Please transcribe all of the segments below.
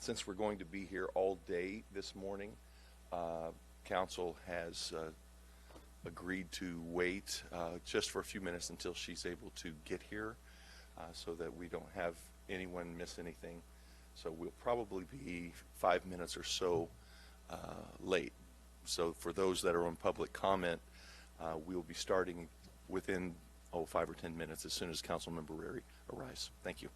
Since we're going to be here all day this morning, council has agreed to wait just for a few minutes until she's able to get here so that we don't have anyone miss anything. So we'll probably be 5 minutes or so late. So for those that are on public comment, we'll be starting within 5 or 10 minutes as soon as Councilmember Rary arrives. Thank you.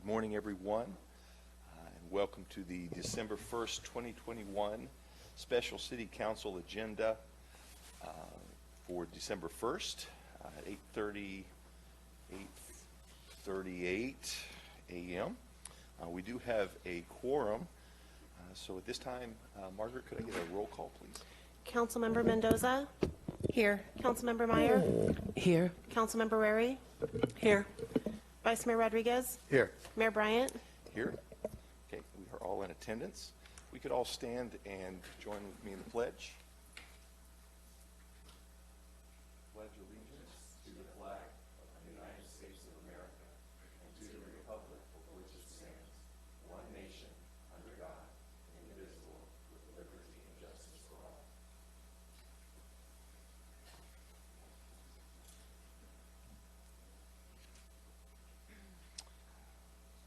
morning, everyone, and welcome to the December 1st, 2021 Special City Council agenda for December 1st at 8:38 a.m. We do have a quorum, so at this time, Margaret, could I get a roll call, please? Councilmember Mendoza? Here. Councilmember Meyer? Here. Councilmember Wary? Here. Vice Mayor Rodriguez? Here. Mayor Bryant? Here. Okay, we are all in attendance. We could all stand and join with me in the pledge. Pledge allegiance to the flag of the United States of America and to the republic for which it stands, one nation, under God, indivisible, with liberty and justice for all.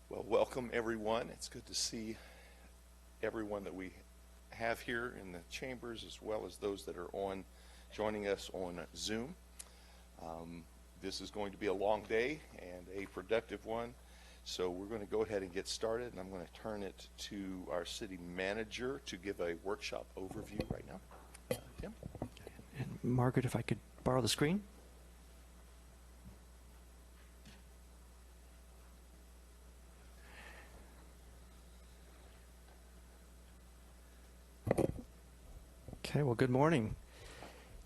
Well, welcome everyone. It's good to see everyone that we have here in the chambers, as well as those that are joining us on Zoom. This is going to be a long day and a productive one, so we're going to go ahead and get started, and I'm going to turn it to our city manager to give a workshop overview right now. Tim? And Margaret, if I could borrow the screen. Okay, well, good morning.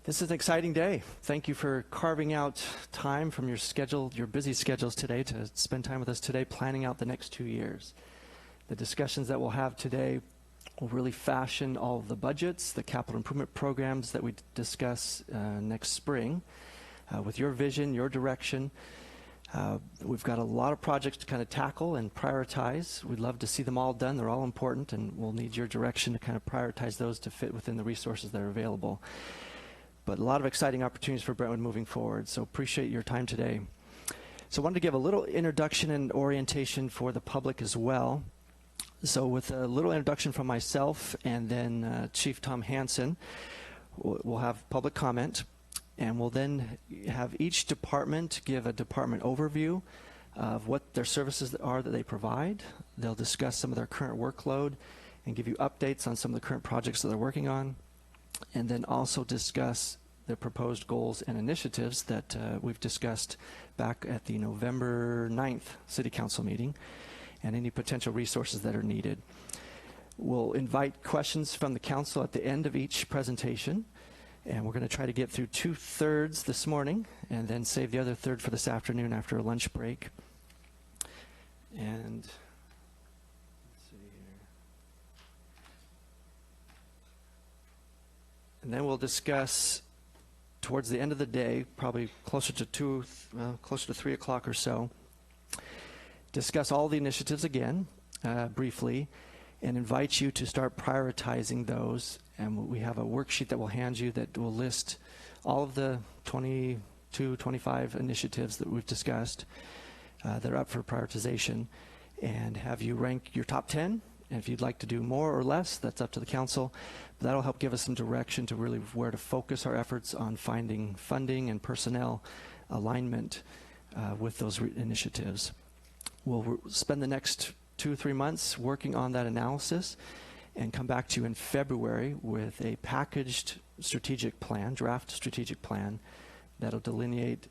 This is an exciting day. Thank you for carving out time from your schedule, your busy schedules today, to spend time with us today planning out the next 2 years. The discussions that we'll have today will really fashion all of the budgets, the capital improvement programs that we discuss next spring with your vision, your direction. We've got a lot of projects to kind of tackle and prioritize. We'd love to see them all done. They're all important, and we'll need your direction to kind of prioritize those to fit within the resources that are available. But a lot of exciting opportunities for Brentwood moving forward, so appreciate your time today. So I wanted to give a little introduction and orientation for the public as well. So with a little introduction from myself and then Chief Tom Hansen, we'll have public comment. And we'll then have each department give a department overview of what their services are that they provide. They'll discuss some of their current workload and give you updates on some of the current projects that they're working on, and then also discuss the proposed goals and initiatives that we've discussed back at the November 9th City Council meeting, and any potential resources that are needed. We'll invite questions from the council at the end of each presentation. And we're going to try to get through 2/3 this morning and then save the other third for this afternoon after a lunch break. And let's see here. And then we'll discuss towards the end of the day, probably closer to 3 o'clock or so, discuss all the initiatives again briefly, and invite you to start prioritizing those. And we have a worksheet that we'll hand you that will list all of the 22, 25 initiatives that we've discussed that are up for prioritization, and have you rank your top 10. And if you'd like to do more or less, that's up to the council. But that'll help give us some direction to really where to focus our efforts on finding funding and personnel alignment with those initiatives. We'll spend the next 2 or 3 months working on that analysis and come back to you in February with a packaged strategic plan, draft strategic plan, that'll delineate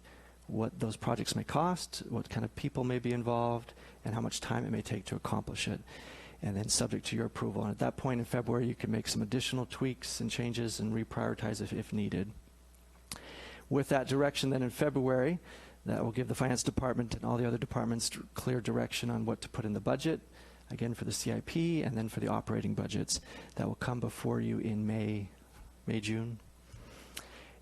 what those projects may cost, what kind of people may be involved, and how much time it may take to accomplish it, and then subject to your approval. And at that point in February, you can make some additional tweaks and changes and reprioritize if needed. With that direction then in February, that will give the finance department and all the other departments clear direction on what to put in the budget, again for the CIP, and then for the operating budgets that will come before you in May, June.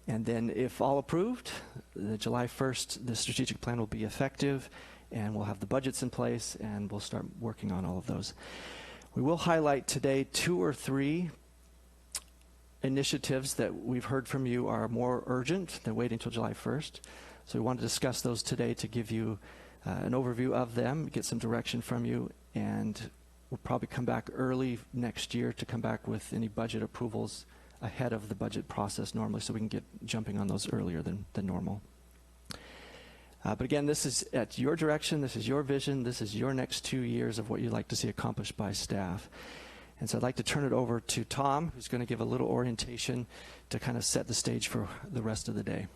And then if all approved, the July 1st, the strategic plan will be effective, and we'll have the budgets in place, and we'll start working on all of those. We will highlight today 2 or 3 initiatives that we've heard from you are more urgent than waiting until July 1st. So we want to discuss those today to give you an overview of them, get some direction from you, and we'll probably come back early next year to come back with any budget approvals ahead of the budget process normally, so we can get jumping on those earlier than normal. But again, this is at your direction, this is your vision, this is your next 2 years of what you'd like to see accomplished by staff. And so I'd like to turn it over to Tom, who's going to give a little orientation to kind of set the stage for the rest of the day.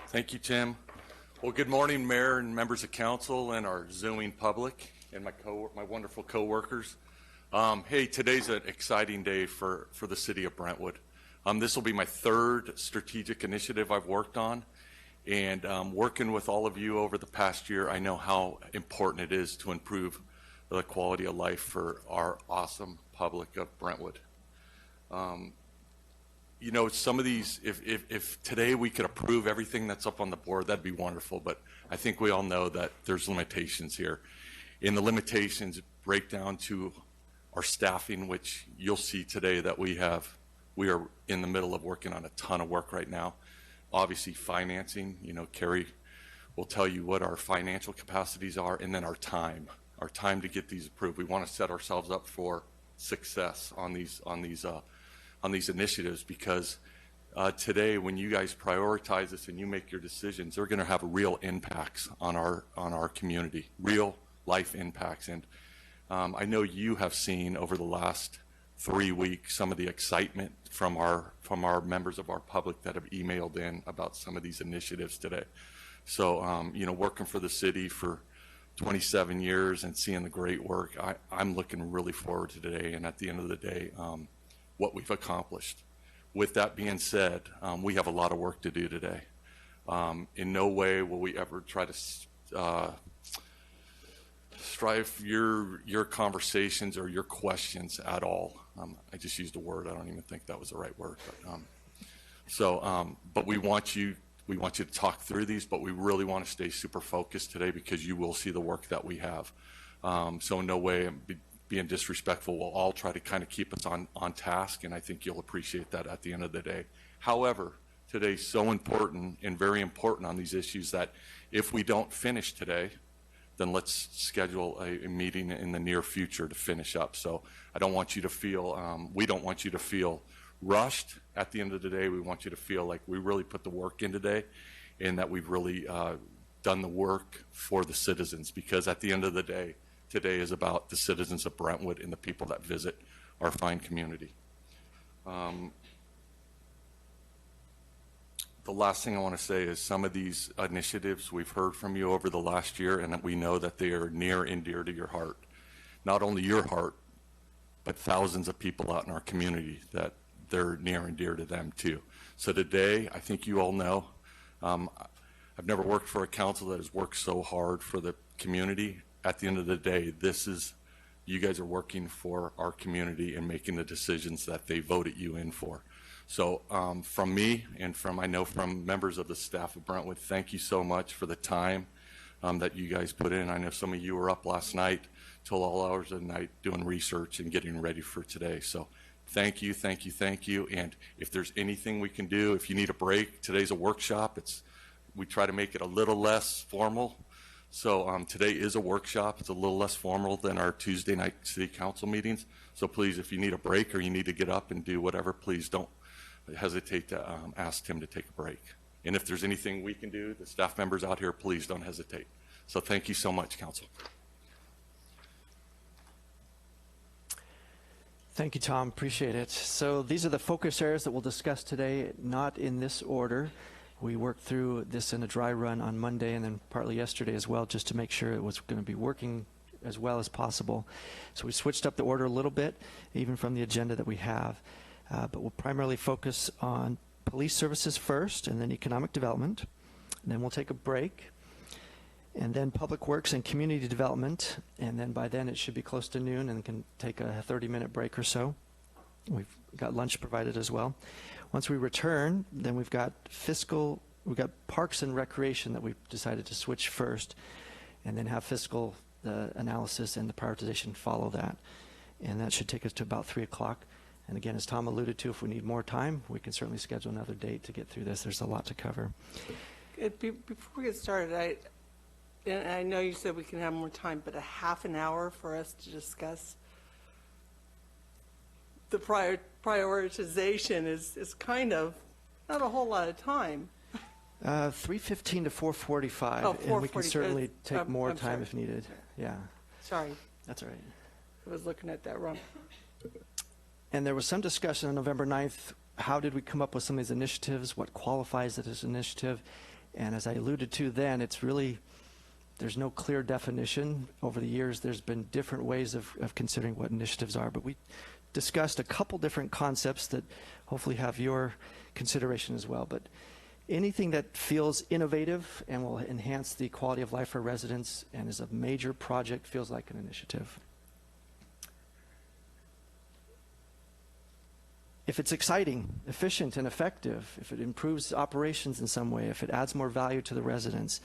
Thank you, Tim. Well, good morning, Mayor and members of council and our Zooming public and my wonderful coworkers. Hey, today's an exciting day for the city of Brentwood. This will be my third strategic initiative I've worked on. And working with all of you over the past year, I know how important it is to improve the quality of life for our awesome public of Brentwood. You know, some of these, if today we could approve everything that's up on the board, that'd be wonderful. But I think we all know that there's limitations here. And the limitations break down to our staffing, which you'll see today that we are in the middle of working on a ton of work right now. Obviously, financing, you know, Carrie will tell you what our financial capacities are, and then our time to get these approved. We want to set ourselves up for success on these initiatives, because today, when you guys prioritize this and you make your decisions, they're going to have real impacts on our community, real life impacts. And I know you have seen over the last 3 weeks some of the excitement from our members of our public that have emailed in about some of these initiatives today. So you know, working for the city for 27 years and seeing the great work, I'm looking really forward to today, and at the end of the day, what we've accomplished. With that being said, we have a lot of work to do today. In no way will we ever try to strive your conversations or your questions at all. I just used a word. I don't even think that was the right word. But we want you to talk through these, but we really want to stay super focused today, because you will see the work that we have. So in no way being disrespectful, we'll all try to kind of keep us on task, and I think you'll appreciate that at the end of the day. However, today's so important and very important on these issues that if we don't finish today, then let's schedule a meeting in the near future to finish up. So I don't want you to feel, we don't want you to feel rushed at the end of the day. We want you to feel like we really put the work in today, and that we've really done the work for the citizens, because at the end of the day, today is about the citizens of Brentwood and the people that visit our fine community. The last thing I want to say is some of these initiatives we've heard from you over the last year, and we know that they are near and dear to your heart. Not only your heart, but thousands of people out in our community that they're near and dear to them too. So today, I think you all know, I've never worked for a council that has worked so hard for the community. At the end of the day, you guys are working for our community and making the decisions that they voted you in for. So from me and I know from members of the staff of Brentwood, thank you so much for the time that you guys put in. I know some of you were up last night till all hours of the night doing research and getting ready for today. So thank you, thank you, thank you. And if there's anything we can do, if you need a break, today's a workshop. We try to make it a little less formal. So today is a workshop. It's a little less formal than our Tuesday night city council meetings. So please, if you need a break or you need to get up and do whatever, please don't hesitate to ask Tim to take a break. And if there's anything we can do, the staff members out here, please don't hesitate. So thank you so much, council. Thank you, Tom. Appreciate it. So these are the focus areas that we'll discuss today, not in this order. We worked through this in a dry run on Monday and then partly yesterday as well, just to make sure it was going to be working as well as possible. So we switched up the order a little bit, even from the agenda that we have. But we'll primarily focus on police services first, and then economic development. And then we'll take a break. And then public works and community development. And then by then it should be close to noon and can take a 30-minute break or so. We've got lunch provided as well. Once we return, then we've got parks and recreation that we've decided to switch first, and then have fiscal analysis and the prioritization follow that. And that should take us to about 3 o'clock. And again, as Tom alluded to, if we need more time, we can certainly schedule another date to get through this. There's a lot to cover. Before we get started, I know you said we can have more time, but a half an hour for us to discuss the prioritization is kind of not a whole lot of time. 3:15 to 4:45, Oh, and we can 4:40, certainly take more I'm time sorry. if needed. Yeah, Sorry, that's all right. I was looking at that wrong. And there was some discussion on November 9th, how did we come up with some of these initiatives, what qualifies it as an initiative? And as I alluded to then, it's really, there's no clear definition. Over the years, there's been different ways of considering what initiatives are, but we discussed a couple different concepts that hopefully have your consideration as well. But anything that feels innovative and will enhance the quality of life for residents and is a major project feels like an initiative. If it's exciting, efficient, and effective, if it improves operations in some way, if it adds more value to the residents,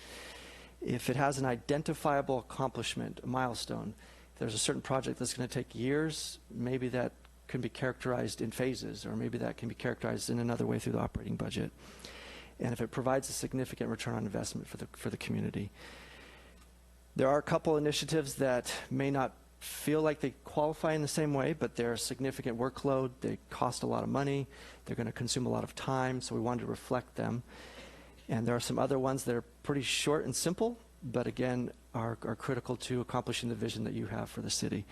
if it has an identifiable accomplishment, a milestone, if there's a certain project that's going to take years, maybe that can be characterized in phases, or maybe that can be characterized in another way through the operating budget. And if it provides a significant return on investment for the community. There are a couple initiatives that may not feel like they qualify in the same way, but they're a significant workload, they cost a lot of money, they're going to consume a lot of time, so we wanted to reflect them. And there are some other ones that are pretty short and simple, but again, are critical to accomplishing the vision that you have for the city.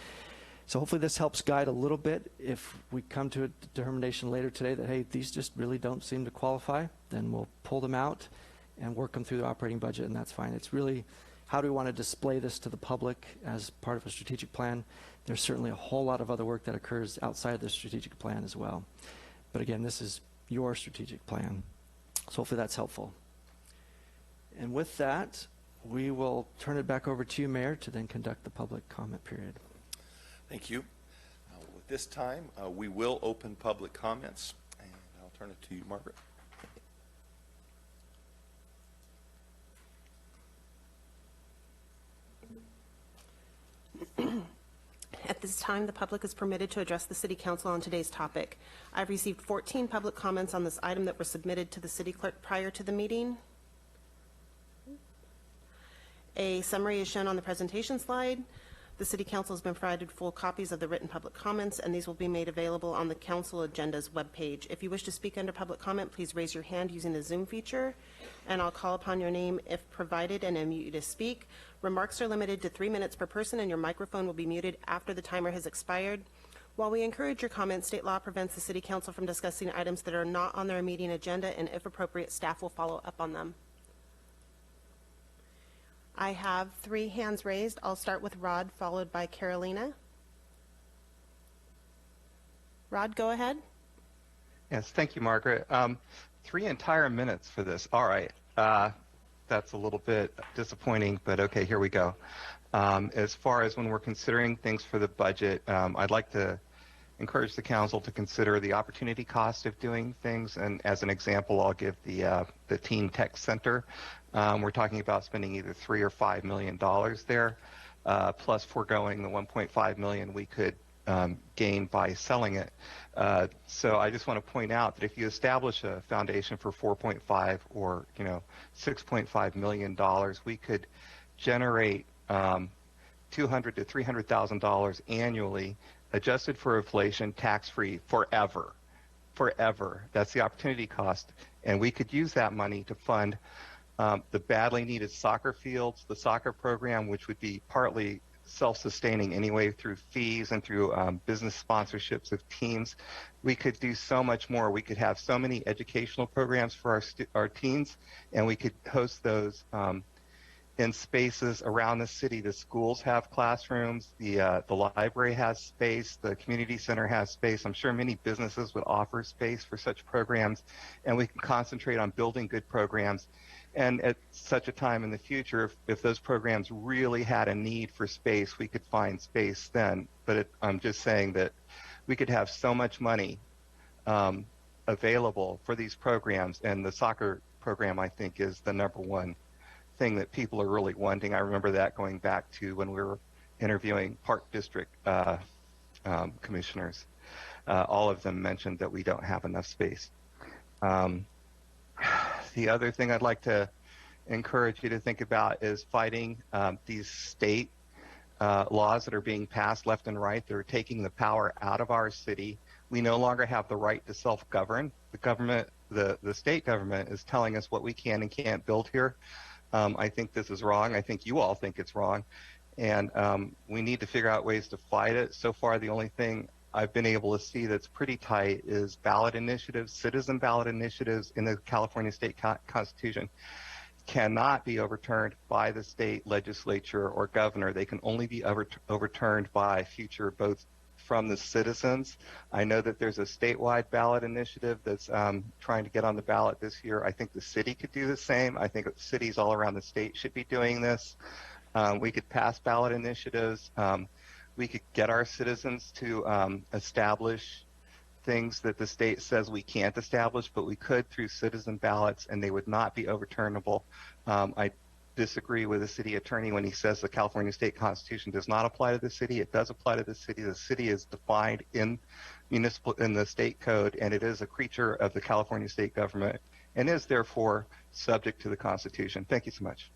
So hopefully this helps guide a little bit. If we come to a determination later today that, hey, these just really don't seem to qualify, then we'll pull them out and work them through the operating budget, and that's fine. It's really, how do we want to display this to the public as part of a strategic plan? There's certainly a whole lot of other work that occurs outside the strategic plan as well. But again, this is your strategic plan. So hopefully that's helpful. And with that, we will turn it back over to you, Mayor, to then conduct the public comment period. Thank you. At this time, we will open public comments, and I'll turn it to you, Margaret. At this time, the public is permitted to address the City Council on today's topic. I've received 14 public comments on this item that were submitted to the City Clerk prior to the meeting. A summary is shown on the presentation slide. The City Council has been provided full copies of the written public comments, and these will be made available on the Council Agenda's webpage. If you wish to speak under public comment, please raise your hand using the Zoom feature, and I'll call upon your name if provided and unmute you to speak. Remarks are limited to 3 minutes per person, and your microphone will be muted after the timer has expired. While we encourage your comments, state law prevents the City Council from discussing items that are not on their immediate agenda, and if appropriate, staff will follow up on them. I have 3 hands raised. I'll start with Rod, followed by Carolina. Rod, go ahead. Yes, thank you, Margaret. 3 entire minutes for this. All right. That's a little bit disappointing, but okay, here we go. As far as when we're considering things for the budget, I'd like to encourage the council to consider the opportunity cost of doing things. And as an example, I'll give the Teen Tech Center. We're talking about spending either $3 or $5 million there, plus foregoing the $1.5 million we could gain by selling it. So I just want to point out that if you establish a foundation for 4.5 or $6.5 million, we could generate $200,000 to $300,000 annually, adjusted for inflation, tax-free, forever. That's the opportunity cost, and we could use that money to fund the badly needed soccer fields, the soccer program, which would be partly self-sustaining anyway through fees and through business sponsorships of teams. We could do so much more. We could have so many educational programs for our teens, and we could host those in spaces around the city. The schools have classrooms, the library has space, the community center has space. I'm sure many businesses would offer space for such programs, and we can concentrate on building good programs. And at such a time in the future, if those programs really had a need for space, we could find space then. But I'm just saying that we could have so much money available for these programs, and the soccer program, I think, is the number one thing that people are really wanting. I remember that going back to when we were interviewing Park District commissioners. All of them mentioned that we don't have enough space. The other thing I'd like to encourage you to think about is fighting these state laws that are being passed left and right. They're taking the power out of our city. We no longer have the right to self-govern. The government, the state government is telling us what we can and can't build here. I think this is wrong. I think you all think it's wrong. And we need to figure out ways to fight it. So far, the only thing I've been able to see that's pretty tight is ballot initiatives, citizen ballot initiatives in the California state constitution cannot be overturned by the state legislature or governor. They can only be overturned by future votes from the citizens. I know that there's a statewide ballot initiative that's trying to get on the ballot this year. I think the city could do the same. I think cities all around the state should be doing this. We could pass ballot initiatives. We could get our citizens to establish things that the state says we can't establish, but we could through citizen ballots, and they would not be overturnable. I disagree with the city attorney when he says the California state constitution does not apply to the city. It does apply to the city. The city is defined in the state code, and it is a creature of the California state government and is therefore subject to the Constitution. Thank you so much.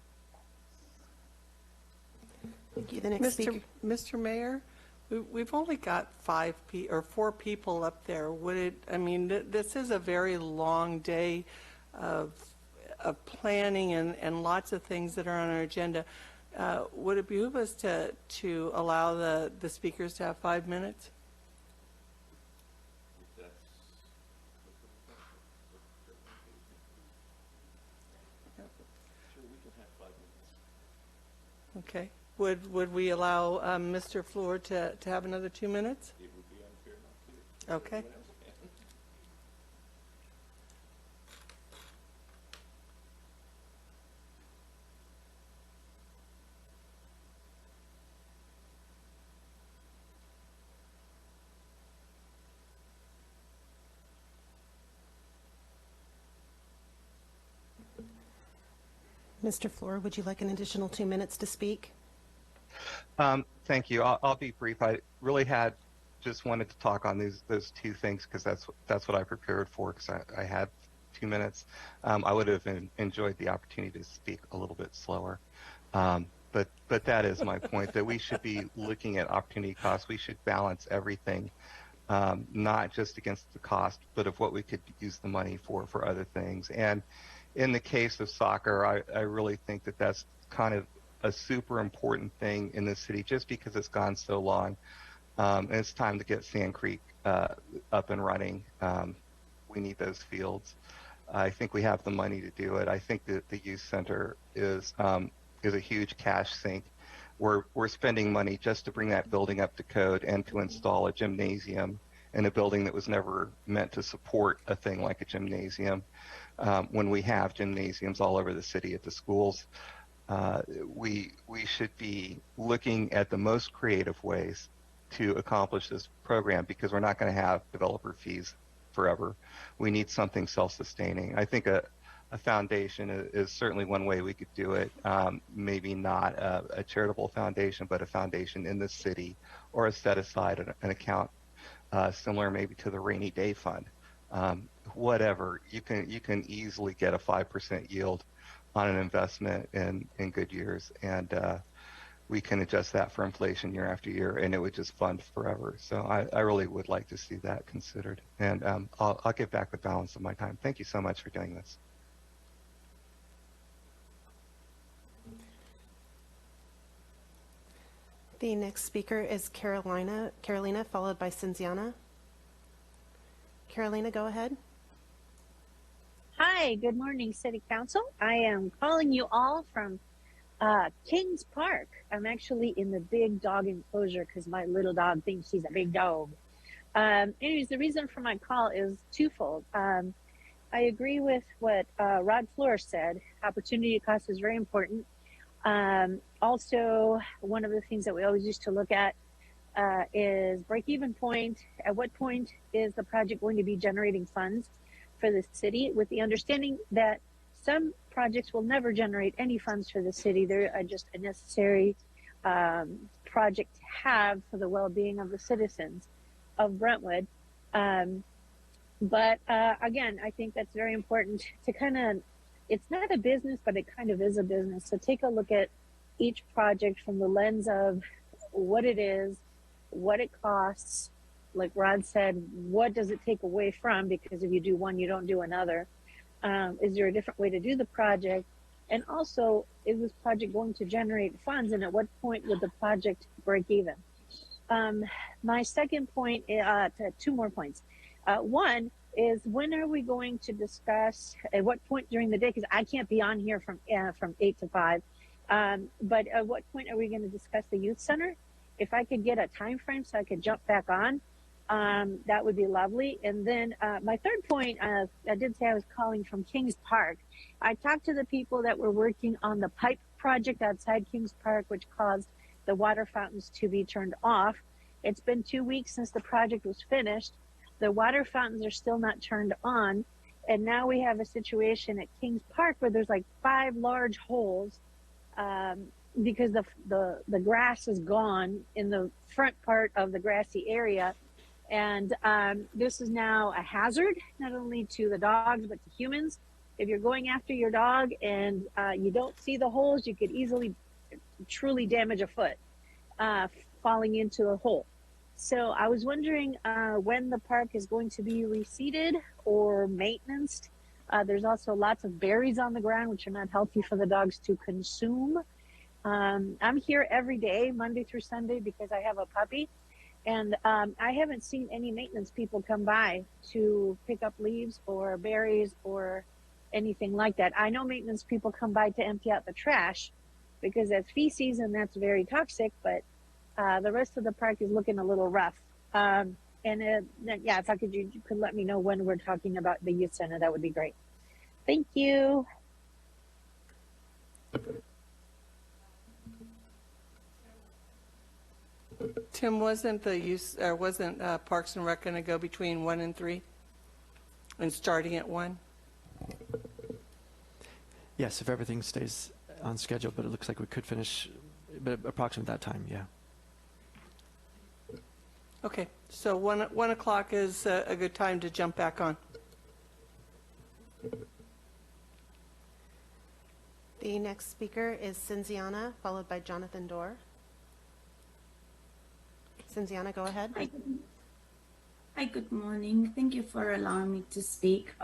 Thank you. The next speaker. Mr. Mayor, we've only got 4 people up there. Would it, I mean, this is a very long day of planning and lots of things that are on our agenda. Would it behoove us to allow the speakers to have 5 minutes? Okay. Would we allow Mr. Floor to have another 2 minutes? It would be unfair not to. Okay. Mr. Floor, would you like an additional 2 minutes to speak? Thank you. I'll be brief. I really just wanted to talk on those 2 things because that's what I prepared for, because I had 2 minutes. I would have enjoyed the opportunity to speak a little bit slower. But that is my point, that we should be looking at opportunity costs. We should balance everything, not just against the cost, but of what we could use the money for other things. And in the case of soccer, I really think that that's kind of a super important thing in the city, just because it's gone so long. And it's time to get Sand Creek up and running. We need those fields. I think we have the money to do it. I think that the youth center is a huge cash sink. We're spending money just to bring that building up to code and to install a gymnasium in a building that was never meant to support a thing like a gymnasium. When we have gymnasiums all over the city at the schools, we should be looking at the most creative ways to accomplish this program, because we're not going to have developer fees forever. We need something self-sustaining. I think a foundation is certainly one way we could do it. Maybe not a charitable foundation, but a foundation in the city, or a set aside an account similar maybe to the rainy day fund. Whatever, you can easily get a 5% yield on an investment in good years, and we can adjust that for inflation year after year, and it would just fund forever. So I really would like to see that considered, and I'll give back the balance of my time. Thank you so much for doing this. The next speaker is Carolina, followed by Cinziana. Carolina, go ahead. Hi, good morning, City Council. I am calling you all from Kings Park. I'm actually in the big dog enclosure because my little dog thinks she's a big dog. Anyways, the reason for my call is twofold. I agree with what Rod Flores said. Opportunity cost is very important. Also, one of the things that we always used to look at is break-even point. At what point is the project going to be generating funds for the city, with the understanding that some projects will never generate any funds for the city. They're just a necessary project to have for the well-being of the citizens of Brentwood. But again, I think that's very important to kind of, it's not a business, but it kind of is a business. So take a look at each project from the lens of what it is, what it costs, like Rod said, what does it take away from? Because if you do one, you don't do another. Is there a different way to do the project? And also, is this project going to generate funds? And at what point would the project break even? My second point, two more points. One is, when are we going to discuss, at what point during the day, because I can't be on here from 8 to 5, but at what point are we going to discuss the youth center? If I could get a time frame so I could jump back on, that would be lovely. And then my third point, I did say I was calling from Kings Park. I talked to the people that were working on the pipe project outside Kings Park, which caused the water fountains to be turned off. It's been 2 weeks since the project was finished. The water fountains are still not turned on. And now we have a situation at Kings Park where there's like 5 large holes because the grass is gone in the front part of the grassy area. And this is now a hazard, not only to the dogs, but to humans. If you're going after your dog and you don't see the holes, you could easily truly damage a foot falling into a hole. So I was wondering when the park is going to be reseeded or maintenanced. There's also lots of berries on the ground, which are not healthy for the dogs to consume. I'm here every day, Monday through Sunday, because I have a puppy. And I haven't seen any maintenance people come by to pick up leaves or berries or anything like that. I know maintenance people come by to empty out the trash because that's feces and that's very toxic, but the rest of the park is looking a little rough. Yeah, if I could, you could let me know when we're talking about the youth center, that would be great. Thank you. Tim, wasn't Parks and Rec going to go between 1 and 3 and starting at 1? Yes, if everything stays on schedule, but it looks like we could finish approximately that time, yeah. Okay, so 1 o'clock is a good time to jump back on. The next speaker is Cinziana, followed by Jonathan Dorr. Cinziana, go ahead. Hi, good morning. Thank you for allowing me to speak.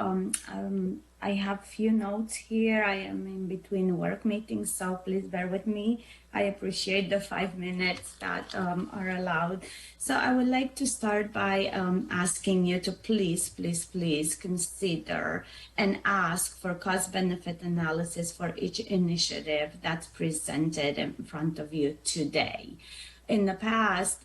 I have few notes here. I am in between work meetings, so please bear with me. I appreciate the 5 minutes that are allowed. So I would like to start by asking you to please consider and ask for cost-benefit analysis for each initiative that's presented in front of you today. In the past,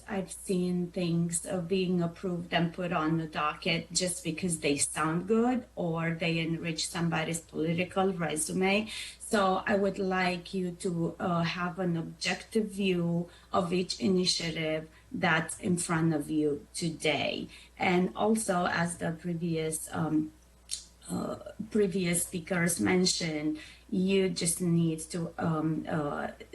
I've seen things being approved and put on the docket just because they sound good or they enrich somebody's political resume. So I would like you to have an objective view of each initiative that's in front of you today. And also, as the previous speakers mentioned, you just need to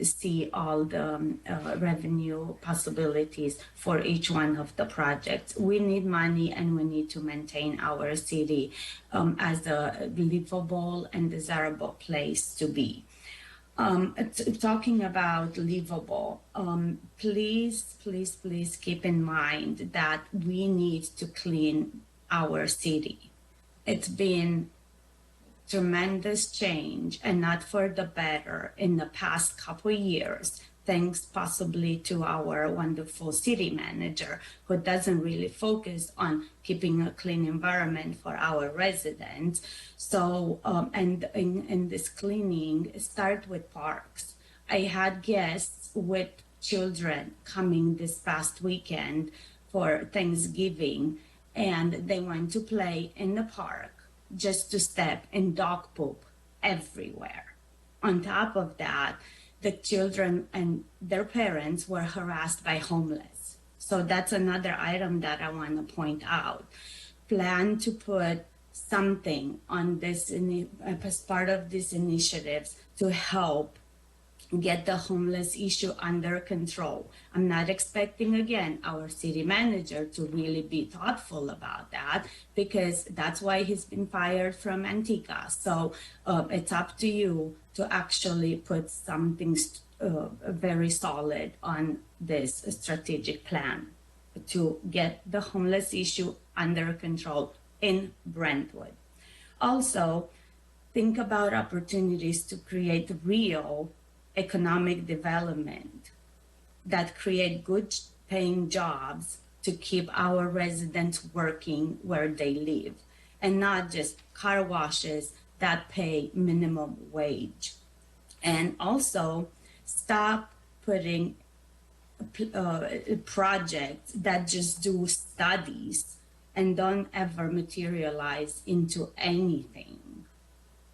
see all the revenue possibilities for each one of the projects. We need money and we need to maintain our city as a livable and desirable place to be. Talking about livable, please keep in mind that we need to clean our city. It's been tremendous change and not for the better in the past couple years, thanks possibly to our wonderful city manager who doesn't really focus on keeping a clean environment for our residents. So, and in this cleaning, start with parks. I had guests with children coming this past weekend for Thanksgiving, and they went to play in the park just to step in dog poop everywhere. On top of that, the children and their parents were harassed by homeless. So that's another item that I want to point out. Plan to put something on this as part of these initiatives to help get the homeless issue under control. I'm not expecting, again, our city manager to really be thoughtful about that because that's why he's been fired from Antigua. So it's up to you to actually put something very solid on this strategic plan to get the homeless issue under control in Brentwood. Also, think about opportunities to create real economic development that create good paying jobs to keep our residents working where they live, and not just car washes that pay minimum wage. And also stop putting projects that just do studies and don't ever materialize into anything.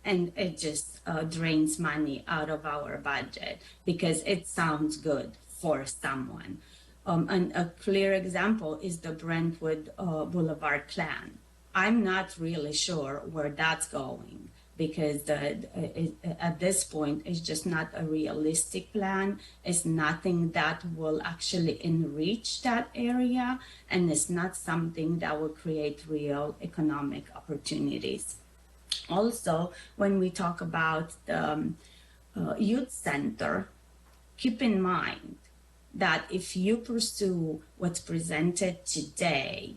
And it just drains money out of our budget because it sounds good for someone. And a clear example is the Brentwood Boulevard plan. I'm not really sure where that's going because at this point, it's just not a realistic plan. It's nothing that will actually enrich that area, and it's not something that will create real economic opportunities. Also, when we talk about the youth center, keep in mind that if you pursue what's presented today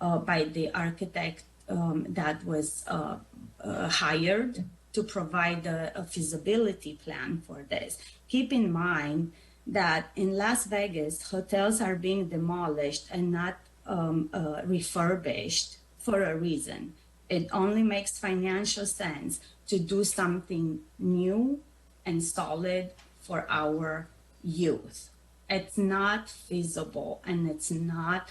by the architect that was hired to provide a feasibility plan for this, keep in mind that in Las Vegas, hotels are being demolished and not refurbished for a reason. It only makes financial sense to do something new and solid for our youth. It's not feasible and it's not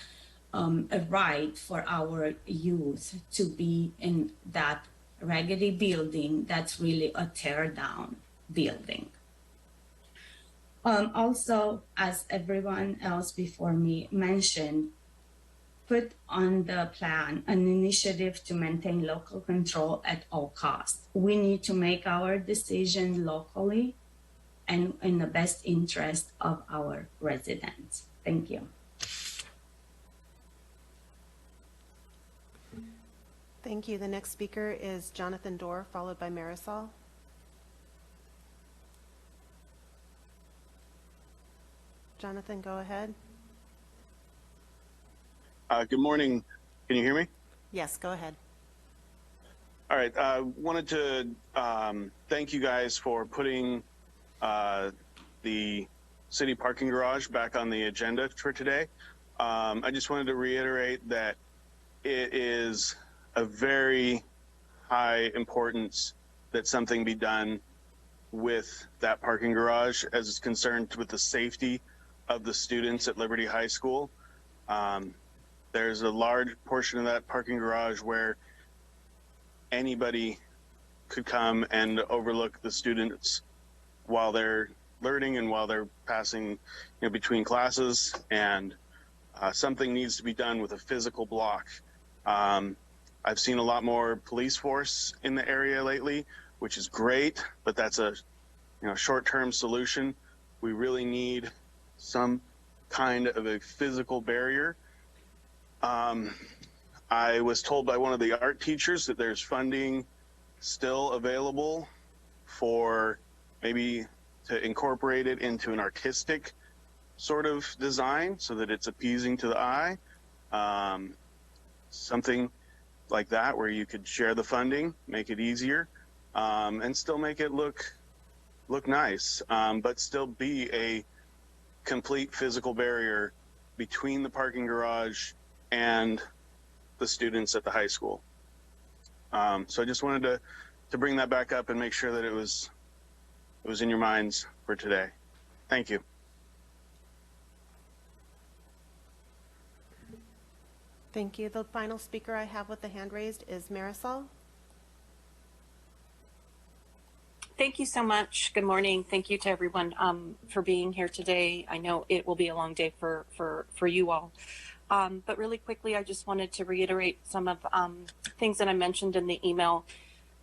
a right for our youth to be in that raggedy building that's really a tear down building. Also, as everyone else before me mentioned, put on the plan an initiative to maintain local control at all costs. We need to make our decision locally and in the best interest of our residents. Thank you. Thank you. The next speaker is Jonathan Dorr, followed by Marisol. Jonathan, go ahead. Good morning. Can you hear me? Yes, go ahead. All right. Wanted to thank you guys for putting the city parking garage back on the agenda for today. I just wanted to reiterate that it is a very high importance that something be done with that parking garage as it's concerned with the safety of the students at Liberty High School. There's a large portion of that parking garage where anybody could come and overlook the students while they're learning and while they're passing between classes, and something needs to be done with a physical block. I've seen a lot more police force in the area lately, which is great, but that's a short-term solution. We really need some kind of a physical barrier. I was told by one of the art teachers that there's funding still available for maybe to incorporate it into an artistic sort of design so that it's appeasing to the eye. Something like that where you could share the funding, make it easier, and still make it look nice, but still be a complete physical barrier between the parking garage and the students at the high school. So I just wanted to bring that back up and make sure that it was in your minds for today. Thank you. Thank you. The final speaker I have with the hand raised is Marisol. Thank you so much. Good morning. Thank you to everyone for being here today. I know it will be a long day for you all. But really quickly, I just wanted to reiterate some of things that I mentioned in the email.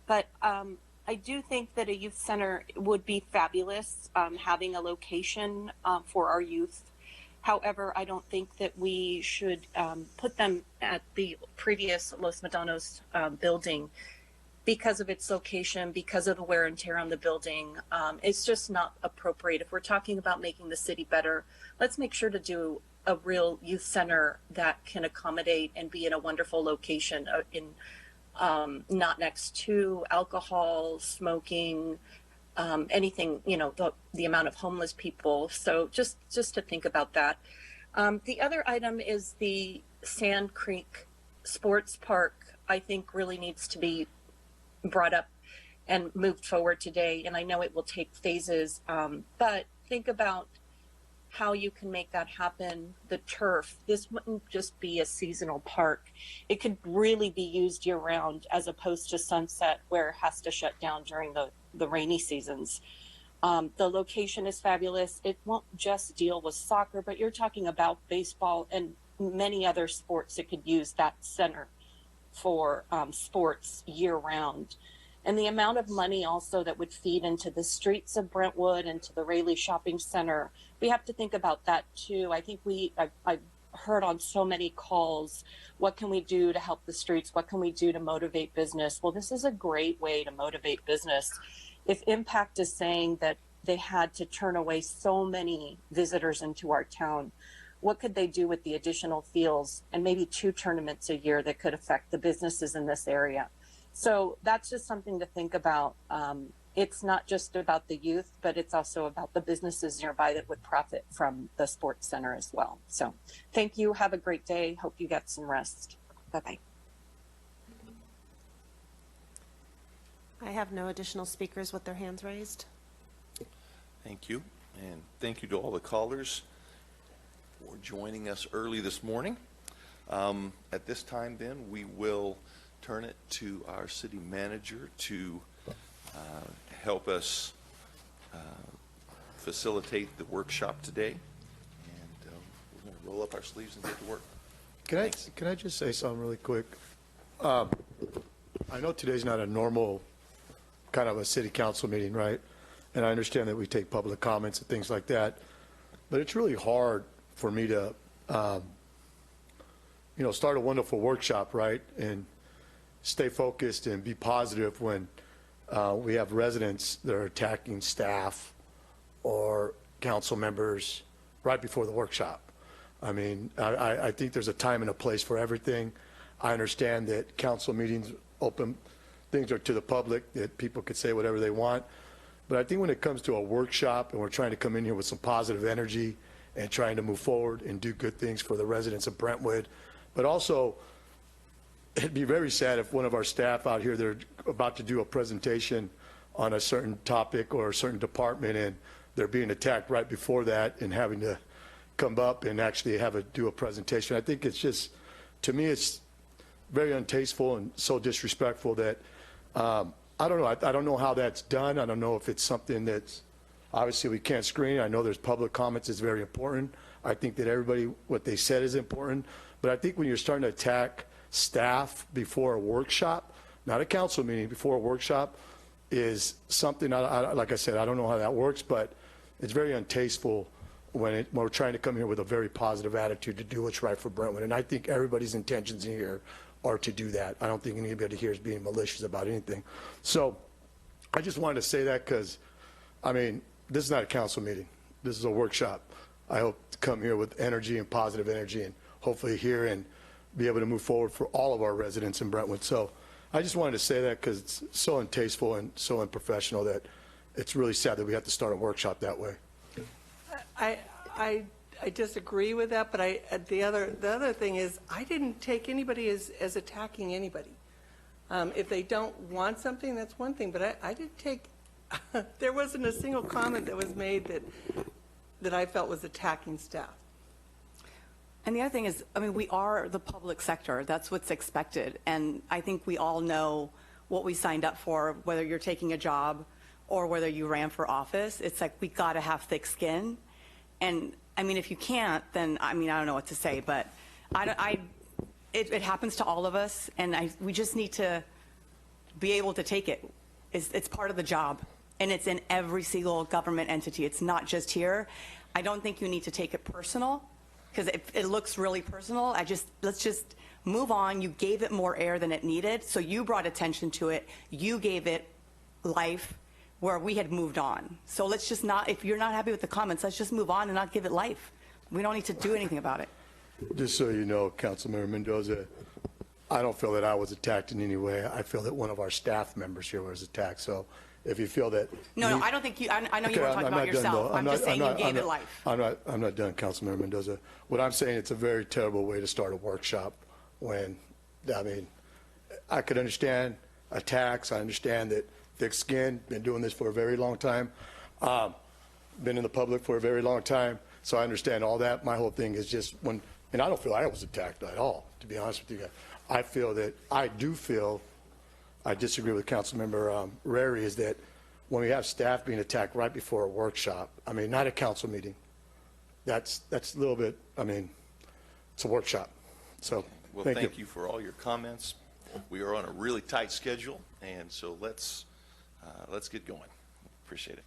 But I do think that a youth center would be fabulous, having a location for our youth. However, I don't think that we should put them at the previous Los Medanos building because of its location, because of the wear and tear on the building. It's just not appropriate. If we're talking about making the city better, let's make sure to do a real youth center that can accommodate and be in a wonderful location not next to alcohol, smoking, anything, the amount of homeless people. So just to think about that. The other item is the Sand Creek Sports Park, I think really needs to be brought up and moved forward today. And I know it will take phases, but think about how you can make that happen. The turf, this wouldn't just be a seasonal park. It could really be used year round as opposed to Sunset where it has to shut down during the rainy seasons. The location is fabulous. It won't just deal with soccer, but you're talking about baseball and many other sports that could use that center for sports year round. And the amount of money also that would feed into the streets of Brentwood and to the Rayleigh Shopping Center, we have to think about that too. I think I've heard on so many calls, what can we do to help the streets? What can we do to motivate business? Well, this is a great way to motivate business. If Impact is saying that they had to turn away so many visitors into our town, what could they do with the additional fields and maybe 2 tournaments a year that could affect the businesses in this area? So that's just something to think about. It's not just about the youth, but it's also about the businesses nearby that would profit from the sports center as well. So thank you. Have a great day. Hope you get some rest. Bye-bye. I have no additional speakers with their hands raised. Thank you. And thank you to all the callers for joining us early this morning. At this time, then, we will turn it to our city manager to help us facilitate the workshop today. And we're going to roll up our sleeves and get to work. Can I just say something really quick? I know today's not a normal kind of a city council meeting, right? And I understand that we take public comments and things like that, but it's really hard for me to, start a wonderful workshop, right? And stay focused and be positive when we have residents that are attacking staff or council members right before the workshop. I mean, I think there's a time and a place for everything. I understand that council meetings open, things are to the public, that people could say whatever they want. But I think when it comes to a workshop and we're trying to come in here with some positive energy and trying to move forward and do good things for the residents of Brentwood, but also it'd be very sad if one of our staff out here, they're about to do a presentation on a certain topic or a certain department and they're being attacked right before that and having to come up and actually do a presentation. I think it's just, to me, it's very untasteful and so disrespectful that I don't know. I don't know how that's done. I don't know if it's something that's, obviously we can't screen. I know there's public comments is very important. I think that everybody, what they said is important. But I think when you're starting to attack staff before a workshop, not a council meeting, before a workshop, is something, like I said, I don't know how that works, but it's very untasteful when we're trying to come here with a very positive attitude to do what's right for Brentwood. And I think everybody's intentions in here are to do that. I don't think anybody here is being malicious about anything. So I just wanted to say that because, I mean, this is not a council meeting. This is a workshop. I hope to come here with energy and positive energy and hopefully hear and be able to move forward for all of our residents in Brentwood. So I just wanted to say that because it's so untasteful and so unprofessional that it's really sad that we have to start a workshop that way. I disagree with that, but the other thing is I didn't take anybody as attacking anybody. If they don't want something, that's one thing, but I didn't take, there wasn't a single comment that was made that I felt was attacking staff. And the other thing is, I mean, we are the public sector. That's what's expected. And I think we all know what we signed up for, whether you're taking a job or whether you ran for office. It's like we got to have thick skin. And I mean, if you can't, then I mean, I don't know what to say, but it happens to all of us, and we just need to be able to take it. It's part of the job, and it's in every single government entity. It's not just here. I don't think you need to take it personal, because it looks really personal. Let's just move on. You gave it more air than it needed, so you brought attention to it. You gave it life where we had moved on. So let's just not, if you're not happy with the comments, let's just move on and not give it life. We don't need to do anything about it. Just so you know, Councilmember Mendoza, I don't feel that I was attacked in any way. I feel that one of our staff members here was attacked. So if you feel that. No, I don't think you, I know you Okay, weren't talking I'm about not done, yourself. though. I'm just saying you gave it not- life. I'm not done, Councilmember Mendoza. What I'm saying, it's a very terrible way to start a workshop when, I mean, I could understand attacks. I understand that thick skin, been doing this for a very long time, been in the public for a very long time. So I understand all that. My whole thing is just when, and I don't feel I was attacked at all, to be honest with you guys. I disagree with Councilmember Rary, is that when we have staff being attacked right before a workshop, I mean, not a council meeting, that's a little bit, I mean, it's a workshop. So, Well, thank you. thank you for all your comments. We are on a really tight schedule, and so let's get going. Appreciate it.